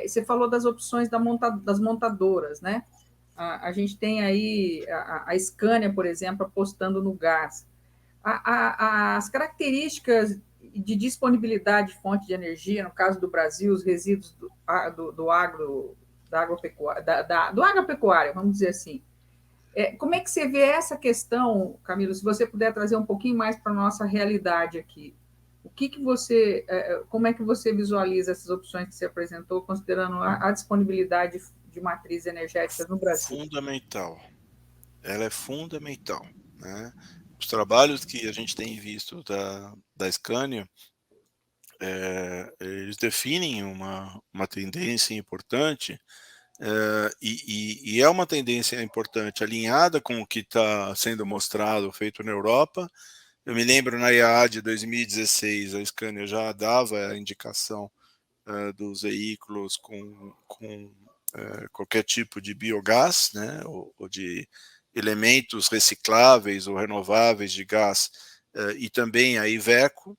Você falou das opções das montadoras, né? A gente tem aí a Scania, por exemplo, apostando no gás. As características de disponibilidade de fonte de energia, no caso do Brasil, os resíduos do agro, da agropecuária, do agropecuária, vamos dizer assim. Como é que você vê essa questão, Camilo? Se você puder trazer um pouquinho mais para a nossa realidade aqui. Como é que você visualiza essas opções que você apresentou, considerando a disponibilidade de matrizes energéticas no Brasil? Fundamental. Ela é fundamental, né? Os trabalhos que a gente tem visto da Scania, eles definem uma tendência importante, e é uma tendência importante alinhada com o que está sendo mostrado, feito na Europa. Eu me lembro na IAA de 2016, a Scania já dava a indicação dos veículos com qualquer tipo de biogás, né, ou de elementos recicláveis ou renováveis de gás, e também a Iveco.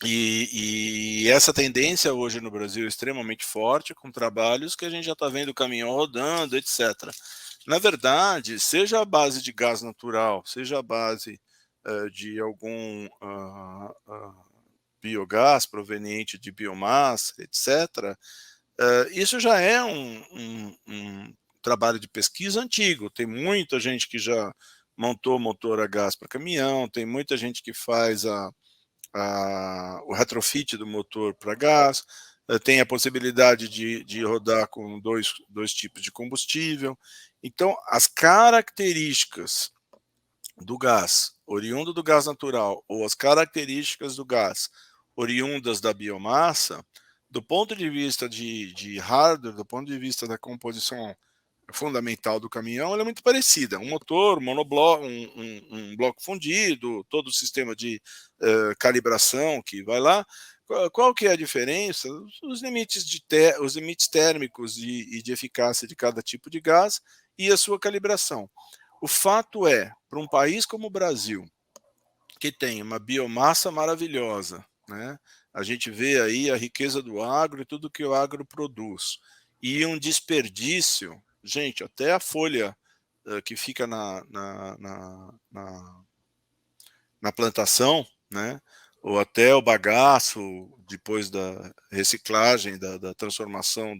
E essa tendência hoje no Brasil é extremamente forte, com trabalhos que a gente já está vendo o caminhão rodando, etc. Na verdade, seja a base de gás natural, seja a base de algum biogás proveniente de biomassa, etc., isso já é um trabalho de pesquisa antigo. Tem muita gente que já montou motor a gás para caminhão, tem muita gente que faz o retrofit do motor para gás, tem a possibilidade de rodar com dois tipos de combustível. Então, as características do gás, oriundo do gás natural, ou as características do gás, oriundas da biomassa, do ponto de vista de hardware, do ponto de vista da composição fundamental do caminhão, ela é muito parecida. Um motor, monobloco, um bloco fundido, todo o sistema de calibração que vai lá. Qual que é a diferença? Os limites térmicos e de eficácia de cada tipo de gás e a sua calibração. O fato é, para um país como o Brasil, que tem uma biomassa maravilhosa, né? A gente vê aí a riqueza do agro e tudo que o agro produz. E um desperdício, gente, até a folha que fica na plantação, né? Ou até o bagaço, depois da reciclagem, da transformação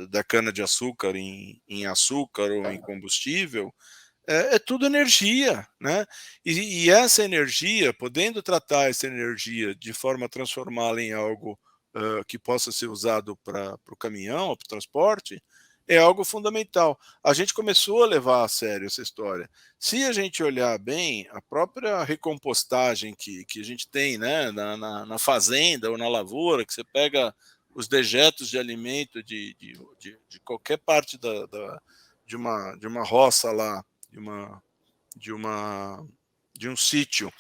da cana-de-açúcar em açúcar ou em combustível, é tudo energia, né? E essa energia, podendo tratar essa energia de forma a transformá-la em algo que possa ser usado para o caminhão, para o transporte, é algo fundamental. A gente começou a levar a sério essa história. Se a gente olhar bem, a própria recompostagem que a gente tem, né, na fazenda ou na lavoura, que você pega os dejetos de alimento de qualquer parte de uma roça lá, de uma de uma de um sítio,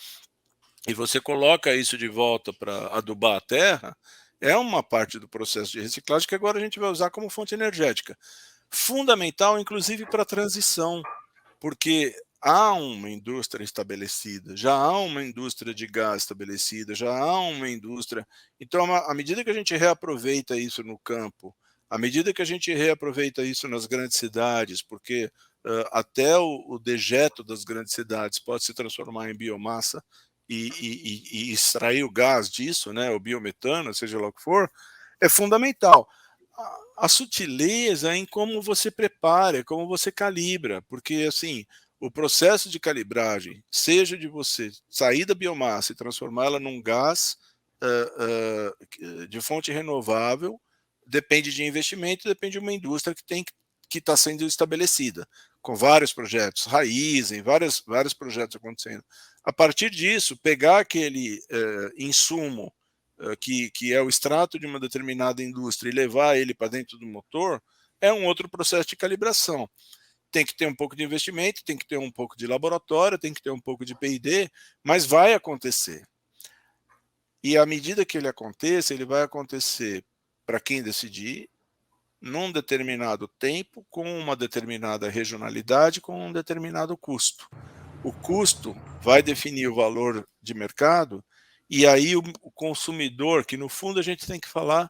e você coloca isso de volta para adubar a terra, é uma parte do processo de reciclagem que agora a gente vai usar como fonte energética. Fundamental, inclusive, para a transição, porque há uma indústria estabelecida, já há uma indústria de gás estabelecida, já há uma indústria. Então, à medida que a gente reaproveita isso no campo, à medida que a gente reaproveita isso nas grandes cidades, porque até o dejeto das grandes cidades pode se transformar em biomassa e extrair o gás disso, né, o biometano, seja lá o que for, é fundamental. A sutileza é em como você prepara, como você calibra, porque assim, o processo de calibragem, seja de você sair da biomassa e transformá-la num gás de fonte renovável, depende de investimento, depende de uma indústria que está sendo estabelecida, com vários projetos, Raizen, vários projetos acontecendo. A partir disso, pegar aquele insumo que é o extrato de uma determinada indústria e levar ele para dentro do motor, é um outro processo de calibração. Tem que ter um pouco de investimento, tem que ter um pouco de laboratório, tem que ter um pouco de P&D, mas vai acontecer. E à medida que ele vai acontecer para quem decidir, num determinado tempo, com uma determinada regionalidade, com um determinado custo. O custo vai definir o valor de mercado, e aí o consumidor, que no fundo a gente tem que falar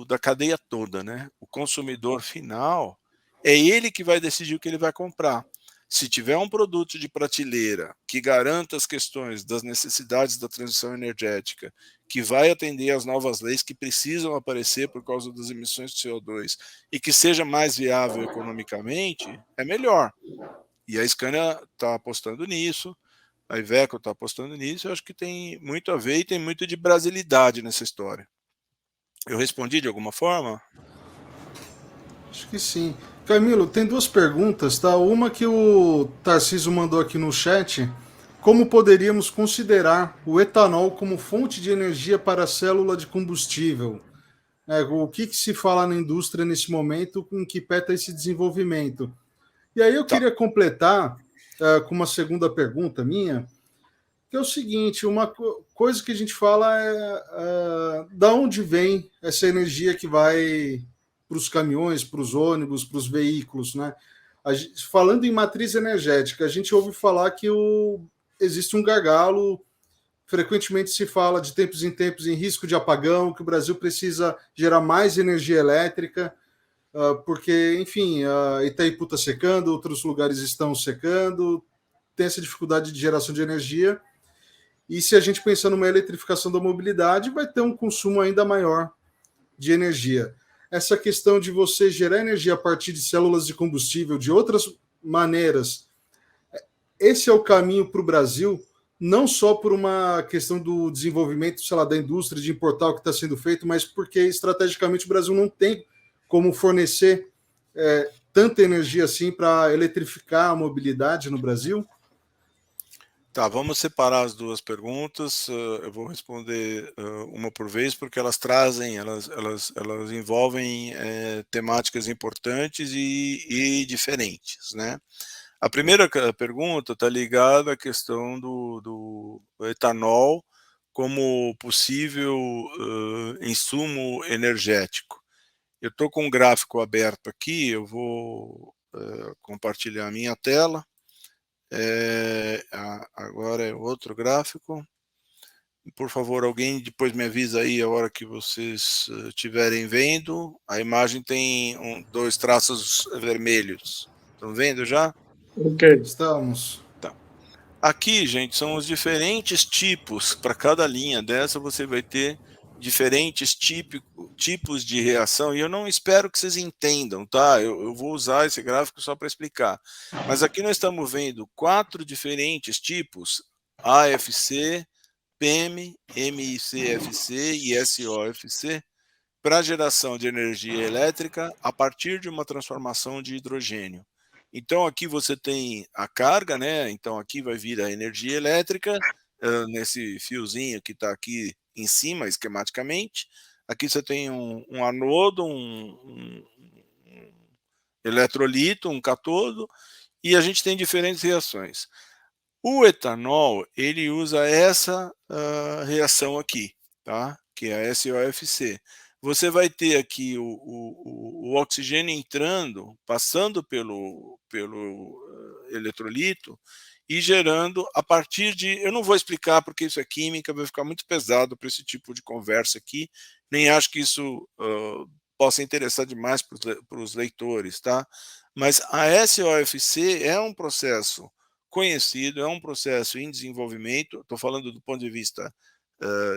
da cadeia toda, né? O consumidor final é ele que vai decidir o que ele vai comprar. Se tiver um produto de prateleira que garanta as questões das necessidades da transição energética, que vai atender às novas leis que precisam aparecer por causa das emissões de CO2 e que seja mais viável economicamente, é melhor. E a Scania está apostando nisso, a Iveco está apostando nisso, eu acho que tem muito a ver e tem muito de brasilidade nessa história. Eu respondi de alguma forma? Acho que sim. Camilo, tem duas perguntas, tá? Uma que o Tarcísio mandou aqui no chat. Como poderíamos considerar o etanol como fonte de energia para a célula de combustível? O que se fala na indústria nesse momento com que peta esse desenvolvimento? E aí eu Tá. queria completar com uma segunda pergunta minha, que é o seguinte, uma coisa que a gente fala é da onde vem essa energia que vai para os caminhões, para os ônibus, para os veículos, né? Falando em matriz energética, a gente ouve falar que existe um gargalo, frequentemente se fala de tempos em tempos em risco de apagão, que o Brasil precisa gerar mais energia elétrica, porque, enfim, Itaipu está secando, outros lugares estão secando, tem essa dificuldade de geração de energia. E se a gente pensar numa eletrificação da mobilidade, vai ter um consumo ainda maior de energia. Essa questão de você gerar energia a partir de células de combustível, de outras maneiras, esse é o caminho para o Brasil, não só por uma questão do desenvolvimento, sei lá, da indústria, de importar o que está sendo feito, mas porque estrategicamente o Brasil não tem como fornecer tanta energia assim para eletrificar a mobilidade no Brasil. Tá, vamos separar as duas perguntas. Eu vou responder uma por vez, porque elas trazem, elas envolvem temáticas importantes e diferentes, né? A primeira pergunta está ligada à questão do etanol como possível insumo energético. Eu estou com um gráfico aberto aqui, eu vou compartilhar a minha tela. Agora é outro gráfico. Por favor, alguém depois me avisa aí a hora que vocês estiverem vendo. A imagem tem dois traços vermelhos. Estão vendo já? Ok. Estamos. Tá. Aqui, gente, são os diferentes tipos. Para cada linha dessa, você vai ter diferentes tipos de reação, e eu não espero que vocês entendam, tá? Eu vou usar esse gráfico só para explicar. Mas aqui nós estamos vendo 4 diferentes tipos: AFC, PEM, MICFC e SOFC, para geração de energia elétrica a partir de uma transformação de hidrogênio. Então aqui você tem a carga, né? Então aqui vai vir a energia elétrica, nesse fiozinho que está aqui em cima, esquematicamente. Aqui você tem um anodo, um eletrolito, um catodo, e a gente tem diferentes reações. O etanol, ele usa essa reação aqui, tá? Que é a SOFC. Você vai ter aqui o oxigênio entrando, passando pelo eletrolito e gerando a partir de... Eu não vou explicar porque isso é química, vai ficar muito pesado para esse tipo de conversa aqui, nem acho que isso possa interessar demais para os leitores, tá? Mas a SOFC é um processo conhecido, é um processo em desenvolvimento, estou falando do ponto de vista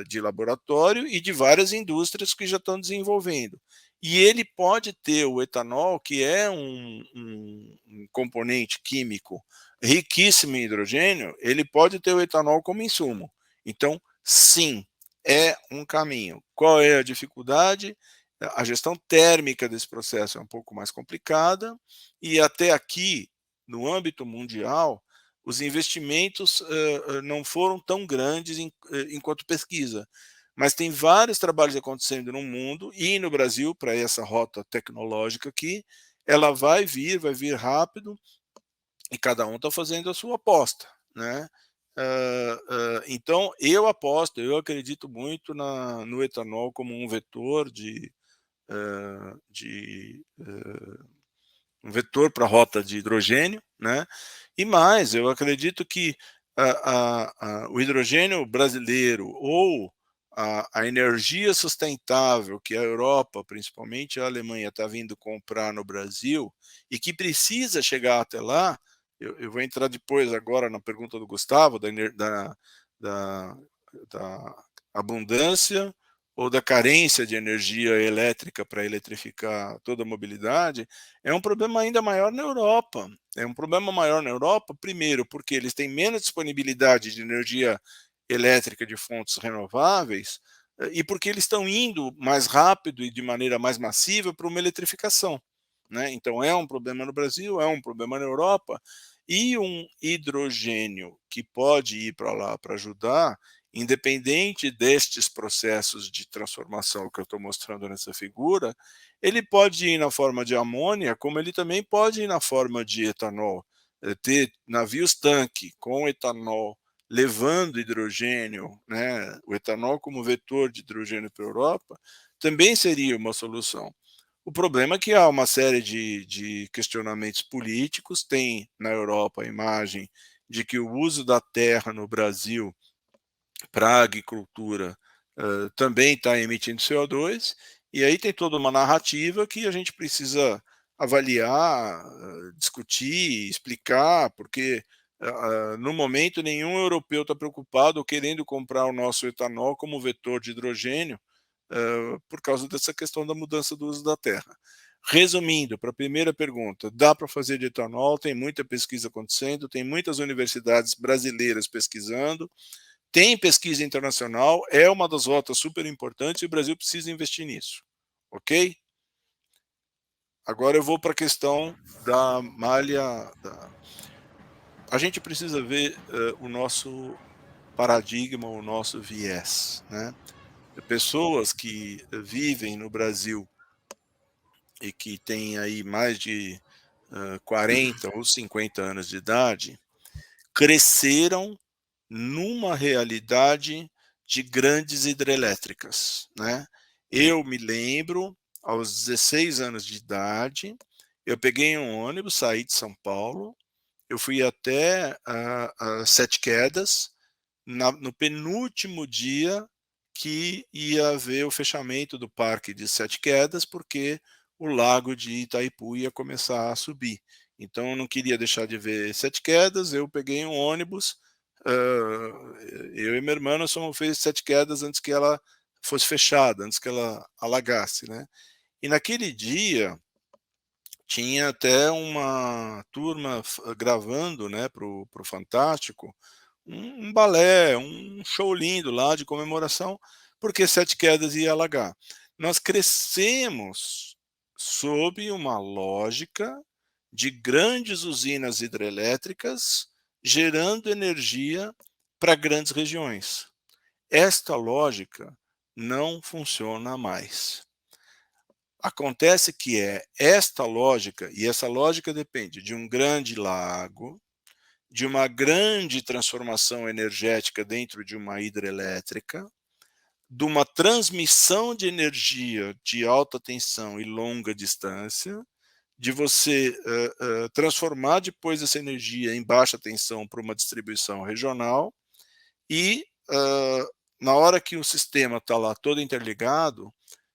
de laboratório e de várias indústrias que já estão desenvolvendo. E ele pode ter o etanol, que é um componente químico riquíssimo em hidrogênio, ele pode ter o etanol como insumo. Então, sim, é um caminho. Qual é a dificuldade? A gestão térmica desse processo é um pouco mais complicada, e até aqui, no âmbito mundial, os investimentos não foram tão grandes enquanto pesquisa. Mas tem vários trabalhos acontecendo no mundo e no Brasil, para essa rota tecnológica aqui, ela vai vir rápido, e cada um está fazendo a sua aposta, né? Então, eu acredito muito no etanol como um vetor um vetor para a rota de hidrogênio, né? E mais, eu acredito que o hidrogênio brasileiro ou a energia sustentável que a Europa, principalmente a Alemanha, está vindo comprar no Brasil e que precisa chegar até lá, eu vou entrar depois agora na pergunta do Gustavo, da abundância ou da carência de energia elétrica para eletrificar toda a mobilidade, é um problema ainda maior na Europa. É um problema maior na Europa, primeiro, porque eles têm menos disponibilidade de energia elétrica de fontes renováveis e porque eles estão indo mais rápido e de maneira mais massiva para uma eletrificação. Né? Então, é um problema no Brasil, é um problema na Europa, e um hidrogênio que pode ir para lá para ajudar, independente destes processos de transformação que eu estou mostrando nessa figura, ele pode ir na forma de amônia, como ele também pode ir na forma de etanol. Ter navios tanque com etanol levando hidrogênio, né, o etanol como vetor de hidrogênio para a Europa, também seria uma solução. O problema é que há uma série de questionamentos políticos, tem na Europa a imagem de que o uso da terra no Brasil para a agricultura também está emitindo CO2, e aí tem toda uma narrativa que a gente precisa avaliar, discutir, explicar, porque no momento nenhum europeu está preocupado ou querendo comprar o nosso etanol como vetor de hidrogênio, por causa dessa questão da mudança do uso da terra. Resumindo, para a primeira pergunta, dá para fazer de etanol, tem muita pesquisa acontecendo, tem muitas universidades brasileiras pesquisando, tem pesquisa internacional, é uma das rotas super importantes e o Brasil precisa investir nisso, ok? Agora eu vou para a questão da malha. A gente precisa ver o nosso paradigma, o nosso viés, né? Pessoas que vivem no Brasil e que têm aí mais de 40 ou 50 anos de idade, cresceram numa realidade de grandes hidrelétricas, né? Eu me lembro, aos 16 anos de idade, eu peguei um ônibus, saí de São Paulo, eu fui até Sete Quedas, no penúltimo dia que ia haver o fechamento do parque de Sete Quedas, porque o lago de Itaipu ia começar a subir. Então eu não queria deixar de ver Sete Quedas, eu peguei um ônibus, eu e minha irmã nós fomos ver Sete Quedas antes que ela fosse fechada, antes que ela alagasse, né? E naquele dia tinha até uma turma gravando, né, para o Fantástico, um balé, um show lindo lá de comemoração, porque Sete Quedas ia alagar. Nós crescemos sob uma lógica de grandes usinas hidrelétricas gerando energia para grandes regiões. Esta lógica não funciona mais. Acontece que esta lógica, e essa lógica depende de um grande lago, de uma grande transformação energética dentro de uma hidrelétrica, de uma transmissão de energia de alta tensão e longa distância, de você transformar depois essa energia em baixa tensão para uma distribuição regional, e na hora que o sistema está lá todo interligado,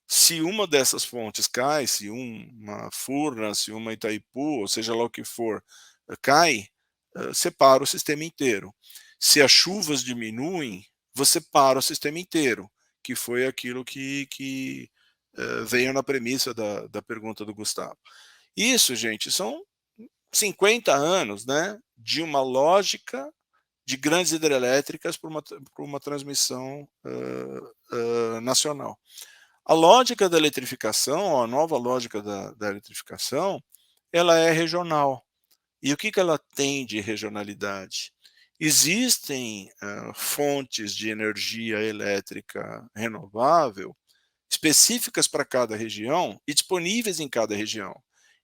se uma dessas fontes cai, se uma Furnas, se uma Itaipu, ou seja lá o que for, cai, separa o sistema inteiro. Se as chuvas diminuem, você para o sistema inteiro, que foi aquilo que veio na premissa da pergunta do Gustavo. Isso, gente, são 50 anos, né, de uma lógica de grandes hidrelétricas para uma transmissão nacional. A lógica da eletrificação, a nova lógica da eletrificação, ela é regional. E o que ela tem de regionalidade? Existem fontes de energia elétrica renovável específicas para cada região e disponíveis em cada região.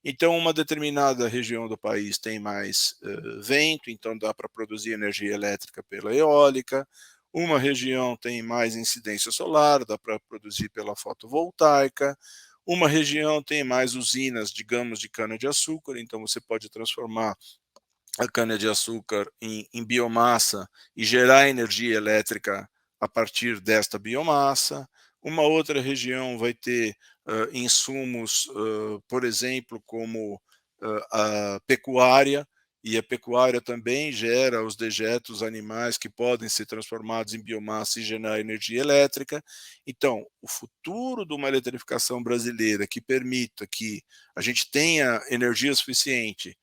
Então, uma determinada região do país tem mais vento, então dá para produzir energia elétrica pela eólica. Uma região tem mais incidência solar, dá para produzir pela fotovoltaica. Uma região tem mais usinas, digamos, de cana-de-açúcar, então você pode transformar a cana-de-açúcar em biomassa e gerar energia elétrica a partir desta biomassa, uma outra região vai ter insumos, por exemplo, como a pecuária, e a pecuária também gera os dejetos animais que podem ser transformados em biomassa e gerar energia elétrica. Então, o futuro de uma eletrificação brasileira que permita que a gente tenha energia suficiente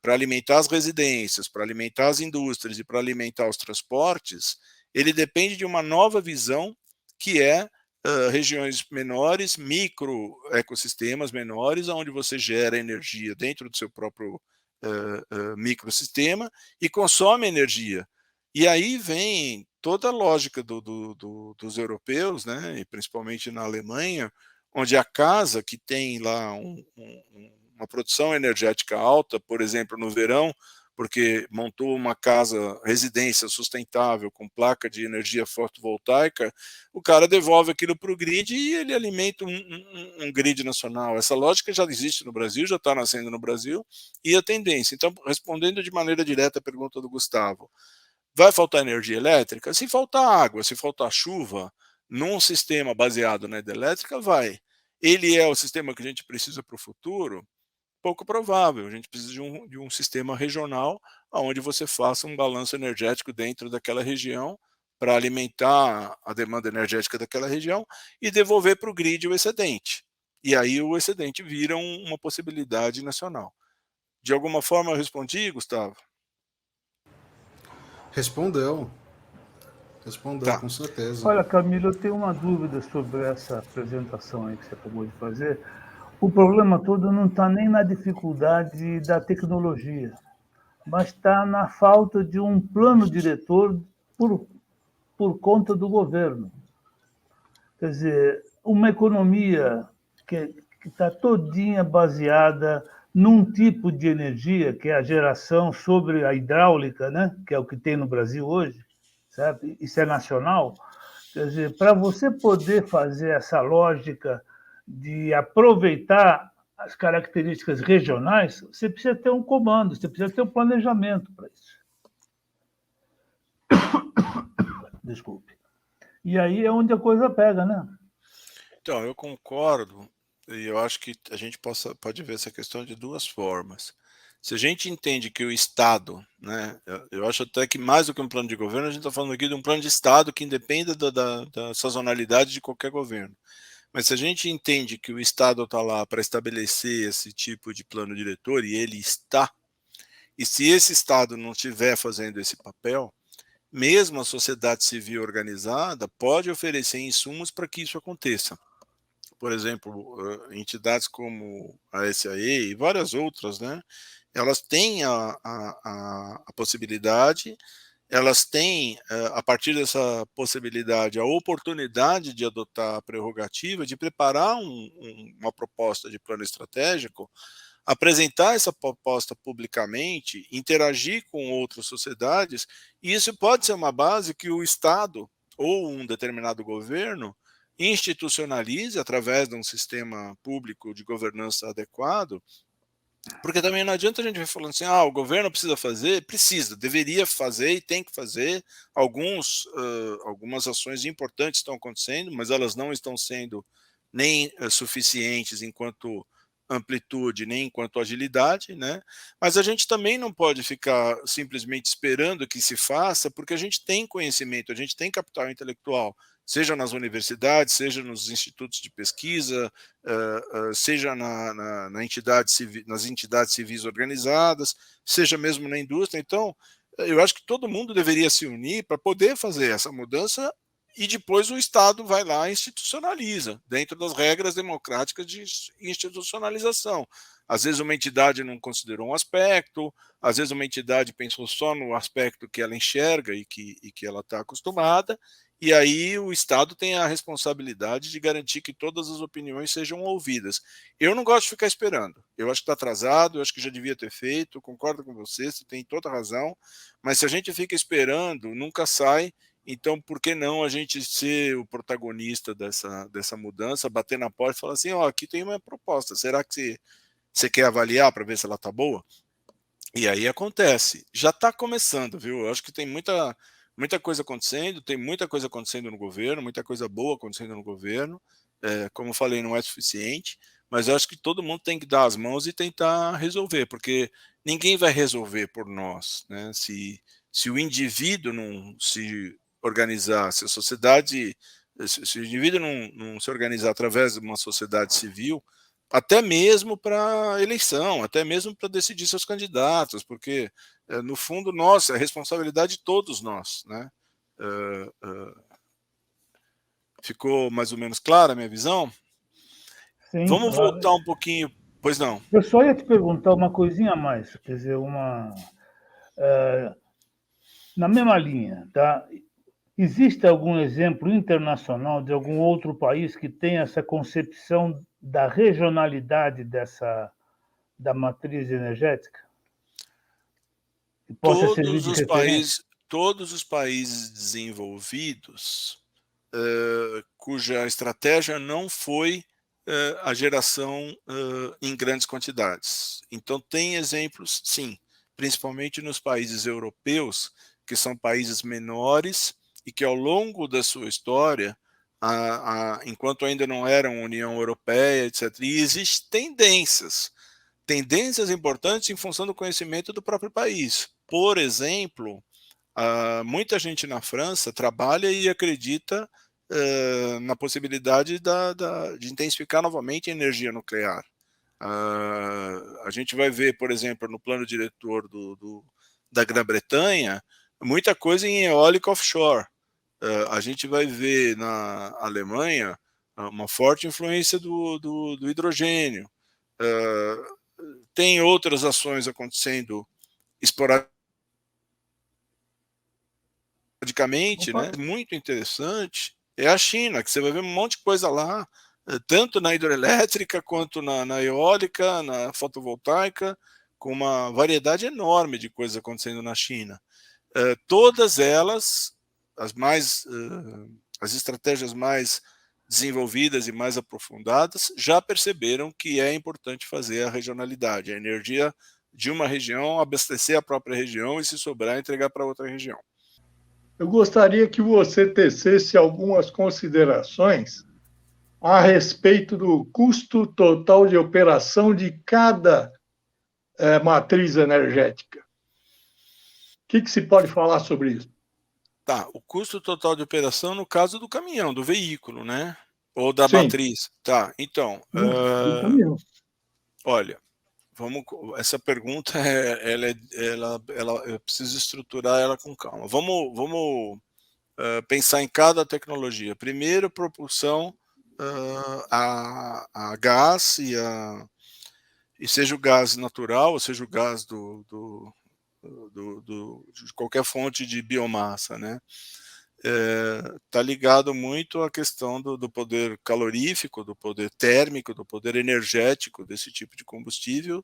para alimentar as residências, para alimentar as indústrias e para alimentar os transportes, ele depende de uma nova visão que é regiões menores, micro ecossistemas menores, onde você gera energia dentro do seu próprio microsistema e consome energia. E aí vem toda a lógica dos europeus, né, e principalmente na Alemanha, onde a casa que tem lá uma produção energética alta, por exemplo, no verão, porque montou uma casa, residência sustentável com placa de energia fotovoltaica, o cara devolve aquilo para o grid e ele alimenta um grid nacional. Essa lógica já existe no Brasil, já está nascendo no Brasil, e a tendência. Então, respondendo de maneira direta a pergunta do Gustavo, vai faltar energia elétrica? Se faltar água, se faltar chuva, num sistema baseado na hidrelétrica, vai. Ele é o sistema que a gente precisa para o futuro? Pouco provável. A gente precisa de um sistema regional onde você faça um balanço energético dentro daquela região para alimentar a demanda energética daquela região e devolver para o grid o excedente. E aí o excedente vira uma possibilidade nacional. De alguma forma eu respondi, Gustavo? Respondeu, Tá. com certeza. Olha, Camilo, eu tenho uma dúvida sobre essa apresentação aí que você acabou de fazer. O problema todo não está nem na dificuldade da tecnologia, mas está na falta de um plano diretor por conta do governo. Quer dizer, uma economia que está todinha baseada num tipo de energia, que é a geração sobre a hidráulica, né? Que é o que tem no Brasil hoje, sabe? Isso é nacional. Quer dizer, para você poder fazer essa lógica de aproveitar as características regionais, você precisa ter um comando, você precisa ter um planejamento para isso. Desculpe. E aí é onde a coisa pega, né? Então, eu concordo, e eu acho que a gente pode ver essa questão de duas formas. Se a gente entende que o Estado, né, eu acho até que mais do que um plano de governo, a gente está falando aqui de um plano de Estado que independa da sazonalidade de qualquer governo. Mas se a gente entende que o Estado está lá para estabelecer esse tipo de plano diretor, e ele está, e se esse Estado não estiver fazendo esse papel, mesmo a sociedade civil organizada pode oferecer insumos para que isso aconteça. Por exemplo, entidades como a SAE e várias outras, né, elas têm a possibilidade, elas têm, a partir dessa possibilidade, a oportunidade de adotar a prerrogativa de preparar uma proposta de plano estratégico, apresentar essa proposta publicamente, interagir com outras sociedades, e isso pode ser uma base que o Estado ou um determinado governo institucionalize através de um sistema público de governança adequado, porque também não adianta a gente vir falando assim, o governo precisa fazer, precisa, deveria fazer e tem que fazer, algumas ações importantes estão acontecendo, mas elas não estão sendo nem suficientes enquanto amplitude, nem enquanto agilidade, né? Mas a gente também não pode ficar simplesmente esperando que se faça, porque a gente tem conhecimento, a gente tem capital intelectual, seja nas universidades, seja nos institutos de pesquisa, seja nas entidades civis organizadas, seja mesmo na indústria. Então, eu acho que todo mundo deveria se unir para poder fazer essa mudança e depois o Estado vai lá e institucionaliza, dentro das regras democráticas de institucionalização. Às vezes uma entidade não considerou um aspecto, às vezes uma entidade pensou só no aspecto que ela enxerga e que ela está acostumada, e aí o Estado tem a responsabilidade de garantir que todas as opiniões sejam ouvidas. Eu não gosto de ficar esperando, eu acho que está atrasado, eu acho que já devia ter feito, concordo com você tem toda a razão, mas se a gente fica esperando, nunca sai. Então, por que não a gente ser o protagonista dessa mudança, bater na porta e falar assim, aqui tem uma proposta, será que você quer avaliar para ver se ela está boa? E aí acontece. Já está começando, viu? Eu acho que tem muita muita coisa acontecendo, tem muita coisa acontecendo no governo, muita coisa boa acontecendo no governo. Como eu falei, não é suficiente, mas eu acho que todo mundo tem que dar as mãos e tentar resolver, porque ninguém vai resolver por nós, né? Se o indivíduo não se organizar, se a sociedade, se o indivíduo não se organizar através de uma sociedade civil, até mesmo para eleição, até mesmo para decidir seus candidatos, porque no fundo, nossa, é responsabilidade de todos nós, né? Ficou mais ou menos clara a minha visão? Sim, Vamos voltar um pouquinho, pois não? Eu só ia te perguntar uma coisinha a mais, quer dizer, na mesma linha, tá? Existe algum exemplo internacional de algum outro país que tenha essa concepção da regionalidade da matriz energética? Que possa servir de referência? Todos os países desenvolvidos cuja estratégia não foi a geração em grandes quantidades. Então, tem exemplos, sim, principalmente nos países europeus, que são países menores e que, ao longo da sua história, enquanto ainda não eram União Europeia, etc., e existem tendências importantes em função do conhecimento do próprio país. Por exemplo, muita gente na França trabalha e acredita na possibilidade de intensificar novamente a energia nuclear. A gente vai ver, por exemplo, no plano diretor da Grã-Bretanha, muita coisa em eólica offshore. A gente vai ver na Alemanha uma forte influência do hidrogênio. Tem outras ações acontecendo esporadicamente, né? Muito interessante é a China, que você vai ver um monte de coisa lá, tanto na hidroelétrica quanto na eólica, na fotovoltaica, com uma variedade enorme de coisas acontecendo na China. Todas elas, as estratégias mais desenvolvidas e mais aprofundadas, já perceberam que é importante fazer a regionalidade, a energia de uma região, abastecer a própria região e, se sobrar, entregar para outra região. Eu gostaria que você tecesse algumas considerações a respeito do custo total de operação de cada matriz energética. O que se pode falar sobre isso? Tá, o custo total de operação no caso do caminhão, do veículo, né? Ou da matriz. Tá, então. Do caminhão. Olha, essa pergunta, eu preciso estruturar ela com calma. Vamos pensar em cada tecnologia. Primeiro, propulsão a gás e seja o gás natural, ou seja o gás de qualquer fonte de biomassa, né? Está ligado muito à questão do poder calorífico, do poder térmico, do poder energético desse tipo de combustível,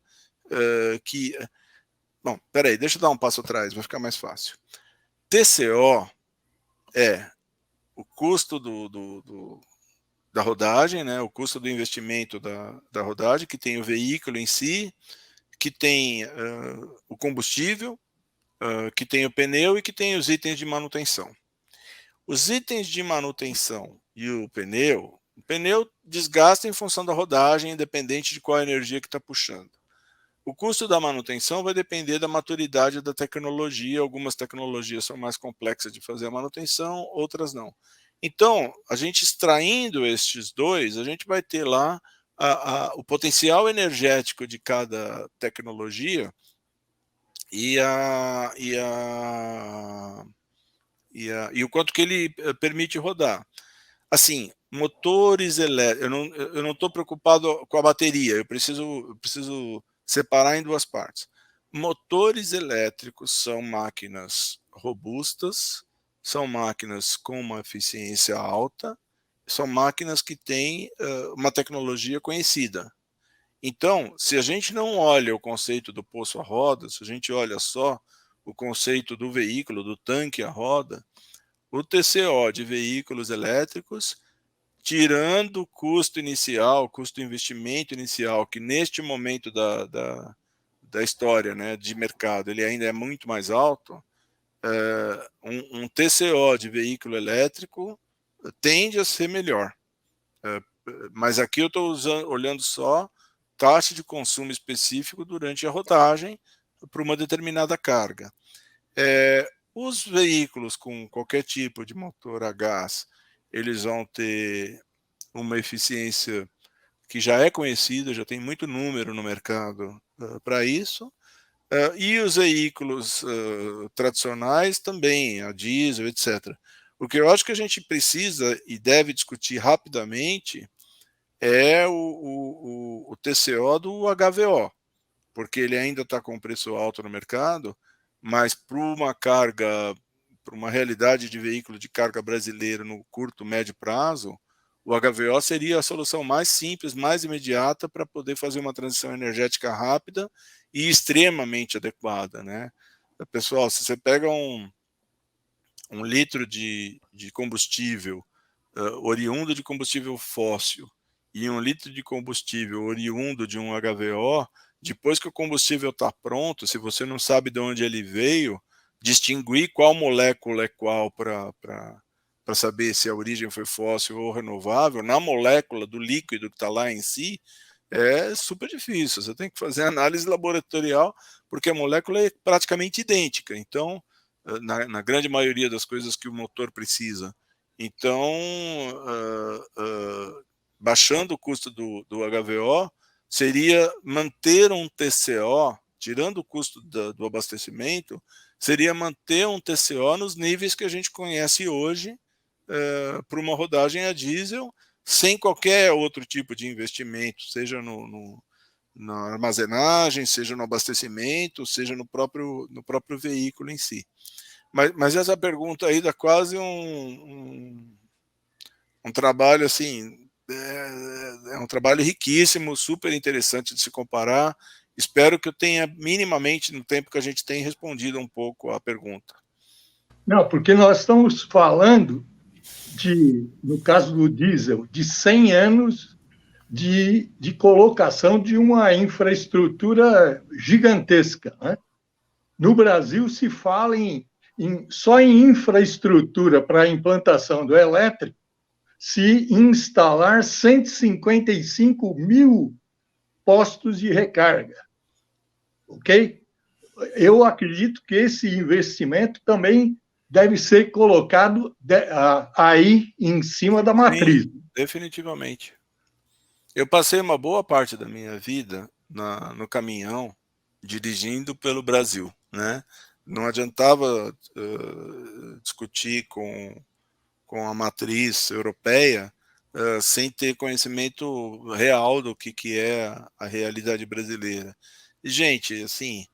Bom, peraí, deixa eu dar um passo atrás, vai ficar mais fácil. TCO é o custo da rodagem, né, o custo do investimento da rodagem, que tem o veículo em si, que tem o combustível, que tem o pneu e que tem os itens de manutenção. Os itens de manutenção e o pneu desgasta em função da rodagem, independente de qual energia que está puxando. O custo da manutenção vai depender da maturidade da tecnologia. Algumas tecnologias são mais complexas de fazer a manutenção, outras não. Então, a gente extraindo estes dois, a gente vai ter lá o potencial energético de cada tecnologia e o quanto que ele permite rodar. Assim, motores elétricos, eu não estou preocupado com a bateria, eu preciso separar em duas partes. Motores elétricos são máquinas robustas, são máquinas com uma eficiência alta, são máquinas que têm uma tecnologia conhecida. Então, se a gente não olha o conceito do poço a roda, se a gente olha só o conceito do veículo, do tanque a roda, o TCO de veículos elétricos, tirando o custo inicial, o custo de investimento inicial, que neste momento da história, né, de mercado, ele ainda é muito mais alto, um TCO de veículo elétrico tende a ser melhor. Mas aqui eu estou olhando só taxa de consumo específico durante a rodagem para uma determinada carga. Os veículos com qualquer tipo de motor a gás, eles vão ter uma eficiência que já é conhecida, já tem muito número no mercado para isso, e os veículos tradicionais também, a diesel, etc. O que eu acho que a gente precisa e deve discutir rapidamente é o TCO do HVO, porque ele ainda está com preço alto no mercado, mas para uma carga, para uma realidade de veículo de carga brasileiro no curto, médio prazo, o HVO seria a solução mais simples, mais imediata para poder fazer uma transição energética rápida e extremamente adequada, né? Pessoal, se você pega um litro de combustível oriundo de combustível fóssil e 1 litro de combustível oriundo de um HVO, depois que o combustível está pronto, se você não sabe de onde ele veio, distinguir qual molécula é qual para saber se a origem foi fóssil ou renovável, na molécula do líquido que está lá em si, é super difícil. Você tem que fazer análise laboratorial, porque a molécula é praticamente idêntica. Então, na grande maioria das coisas que o motor precisa. Então, baixando o custo do HVO, seria manter um TCO, tirando o custo do abastecimento, seria manter um TCO nos níveis que a gente conhece hoje para uma rodagem a diesel, sem qualquer outro tipo de investimento, seja na armazenagem, seja no abastecimento, seja no próprio veículo em si. Mas essa pergunta aí dá quase um trabalho assim, é um trabalho riquíssimo, super interessante de se comparar. Espero que eu tenha minimamente, no tempo que a gente tem, respondido um pouco à pergunta. Não, porque nós estamos falando no caso do diesel, de 100 anos de colocação de uma infraestrutura gigantesca, né? No Brasil se fala só em infraestrutura para a implantação do elétrico, se instalar 155 mil postos de recarga, ok? Eu acredito que esse investimento também deve ser colocado aí em cima da matriz. Sim, definitivamente. Eu passei uma boa parte da minha vida no caminhão, dirigindo pelo Brasil, né? Não adiantava discutir com a matriz europeia sem ter conhecimento real do que é a realidade brasileira. E, gente, assim,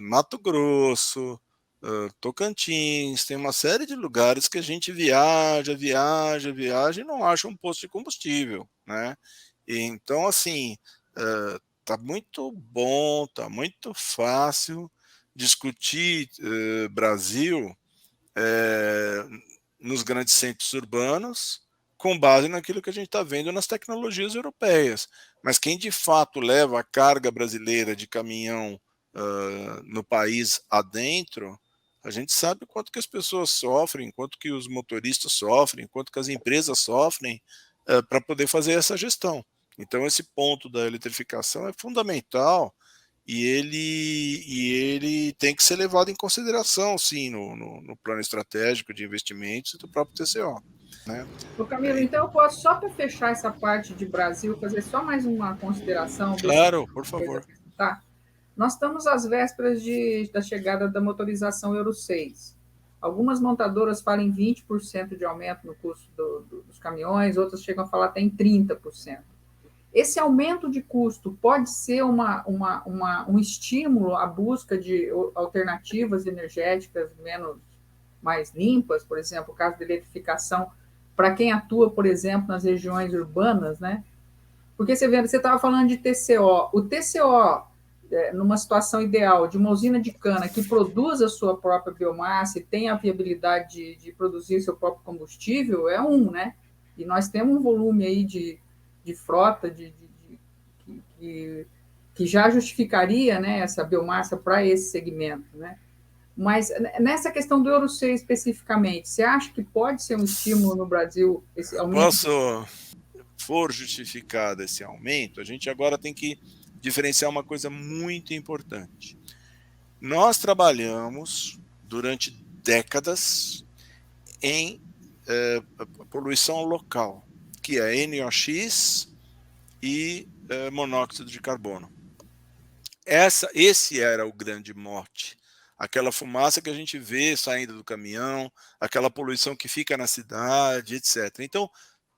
Mato Grosso, Tocantins, tem uma série de lugares que a gente viaja e não acha um posto de combustível, né? E, então, assim, tá muito bom, tá muito fácil discutir Brasil nos grandes centros urbanos com base naquilo que a gente está vendo nas tecnologias europeias. Mas quem de fato leva a carga brasileira de caminhão no país adentro, a gente sabe quanto que as pessoas sofrem, quanto que os motoristas sofrem, quanto que as empresas sofrem para poder fazer essa gestão. Então, esse ponto da eletrificação é fundamental e ele tem que ser levado em consideração, sim, no plano estratégico de investimentos do próprio TCO. Né? Ô Camilo, então eu posso, só para fechar essa parte de Brasil, fazer só mais uma consideração? Claro, por favor. Tá? Nós estamos às vésperas da chegada da motorização Euro 6. Algumas montadoras falam em 20% de aumento no custo dos caminhões, outras chegam a falar até em 30%. Esse aumento de custo pode ser um estímulo à busca de alternativas energéticas mais limpas, por exemplo, o caso da eletrificação, para quem atua, por exemplo, nas regiões urbanas, né? Porque você estava falando de TCO. O TCO, numa situação ideal, de uma usina de cana que produz a sua própria biomassa e tem a viabilidade de produzir seu próprio combustível, é né? E nós temos um volume aí de frota que já justificaria, né, essa biomassa para esse segmento, né? Mas nessa questão do Euro 6 especificamente, você acha que pode ser um estímulo no Brasil esse aumento? For justificado esse aumento, a gente agora tem que diferenciar uma coisa muito importante. Nós trabalhamos durante décadas em poluição local, que é NOx e monóxido de carbono. Esse era o grande mote. Aquela fumaça que a gente vê saindo do caminhão, aquela poluição que fica na cidade, etc. Então,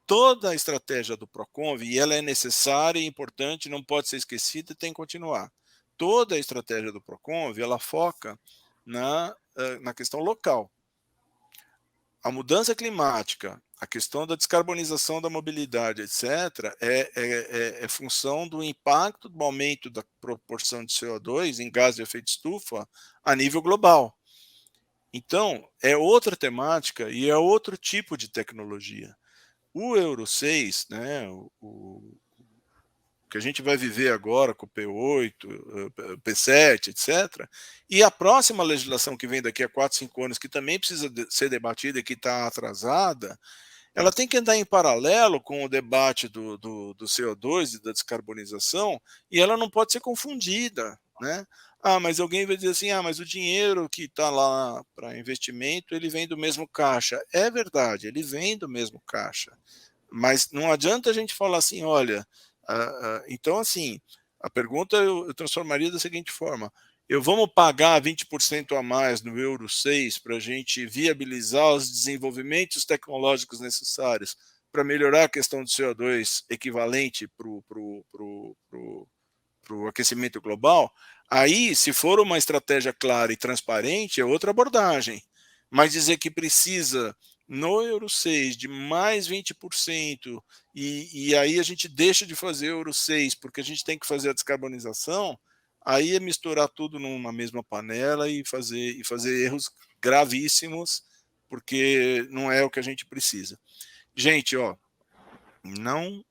toda a estratégia do Proconv, e ela é necessária e importante, não pode ser esquecida e tem que continuar. Toda a estratégia do Proconv, ela foca na questão local. A mudança climática, a questão da descarbonização da mobilidade, etc., é função do impacto do aumento da proporção de CO2 em gás de efeito estufa a nível global. Então, é outra temática e é outro tipo de tecnologia. O Euro 6, né, o que a gente vai viver agora com o P8, P7, etc., e a próxima legislação que vem daqui a 4, 5 anos, que também precisa ser debatida e que está atrasada, ela tem que andar em paralelo com o debate do CO2 e da descarbonização, e ela não pode ser confundida, né? Mas alguém vai dizer assim, mas o dinheiro que está lá para investimento, ele vem do mesmo caixa. É verdade, ele vem do mesmo caixa. Mas não adianta a gente falar assim, olha, então assim, a pergunta eu transformaria da seguinte forma, vamos pagar 20% a mais no Euro 6 para a gente viabilizar os desenvolvimentos tecnológicos necessários para melhorar a questão do CO2 equivalente para o aquecimento global, aí, se for uma estratégia clara e transparente, é outra abordagem. Mas dizer que precisa, no Euro 6, de mais 20%, e aí a gente deixa de fazer Euro 6 porque a gente tem que fazer a descarbonização, aí é misturar tudo numa mesma panela e fazer erros gravíssimos, porque não é o que a gente precisa. Gente, não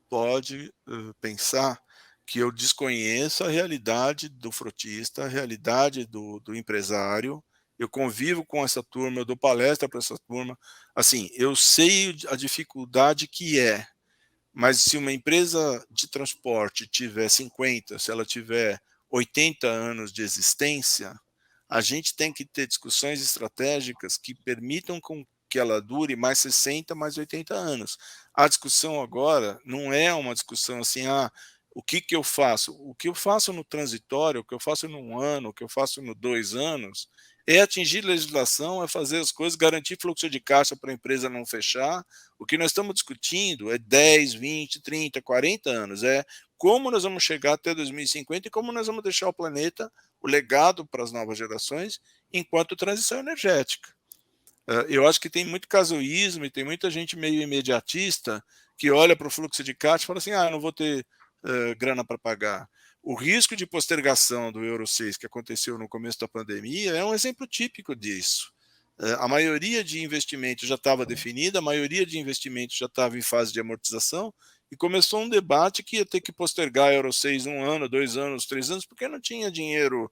pode pensar que eu desconheço a realidade do frotista, a realidade do empresário. Eu convivo com essa turma, eu dou palestra para essa turma. Assim, eu sei a dificuldade que é, mas se uma empresa de transporte tiver 50, se ela tiver 80 anos de existência, a gente tem que ter discussões estratégicas que permitam que ela dure mais 60, mais 80 anos. A discussão agora não é uma discussão assim, o que eu faço? O que eu faço no transitório, o que eu faço num ano, o que eu faço no 2 anos, é atingir legislação, é fazer as coisas, garantir fluxo de caixa para a empresa não fechar. O que nós estamos discutindo é 10, 20, 30, 40 anos, é como nós vamos chegar até 2050 e como nós vamos deixar o planeta, o legado para as novas gerações, enquanto transição energética. Eu acho que tem muito casuísmo e tem muita gente meio imediatista que olha para o fluxo de caixa e fala assim, não vou ter grana para pagar. O risco de postergação do Euro 6 que aconteceu no começo da pandemia é um exemplo típico disso. A maioria de investimentos já estava definida, a maioria de investimentos já estava em fase de amortização e começou um debate que ia ter que postergar Euro 6 1 ano, 2 anos, 3 anos, porque não tinha dinheiro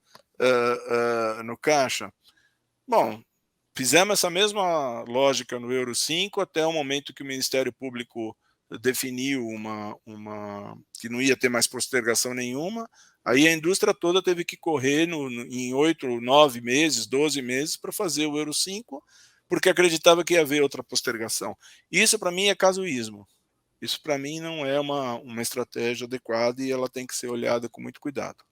no caixa. Bom, fizemos essa mesma lógica no Euro 5 até o momento que o Ministério Público definiu que não ia ter mais postergação nenhuma, aí a indústria toda teve que correr em 8, 9 meses, 12 meses para fazer o Euro 5, porque acreditava que ia haver outra postergação. Isso para mim é casuísmo. Isso para mim não é uma estratégia adequada e ela tem que ser olhada com muito cuidado.